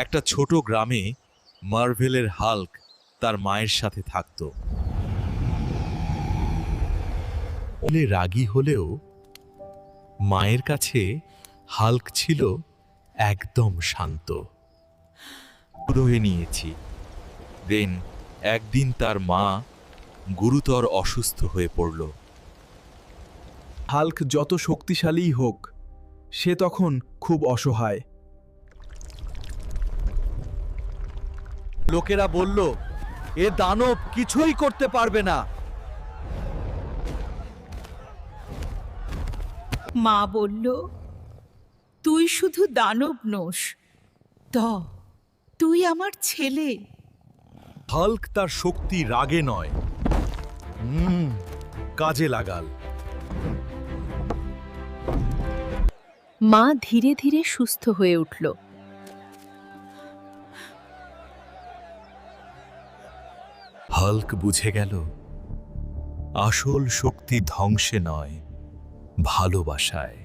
একটা ছোট গ্রামে মার্ভেলের হাল্ক তার মায়ের সাথে থাকত। বলে রাগী হলেও মায়ের কাছে হাল্ক ছিল একদম শান্ত। হয়ে নিয়েছি। দেন একদিন তার মা গুরুতর অসুস্থ হয়ে পড়ল। হাল্ক যত শক্তিশালীই হোক, সে তখন খুব অসহায়। লোকেরা বলল, এ দানব কিছুই করতে পারবে না। মা বলল, তুই শুধু দানব নোস, তুই আমার ছেলে। হাল্ক তার শক্তি রাগে নয়, কাজে লাগাল। মা ধীরে ধীরে সুস্থ হয়ে উঠল। হাল্ক বুঝে গেল, আসল শক্তি ধ্বংসে নয়, ভালোবাসায়।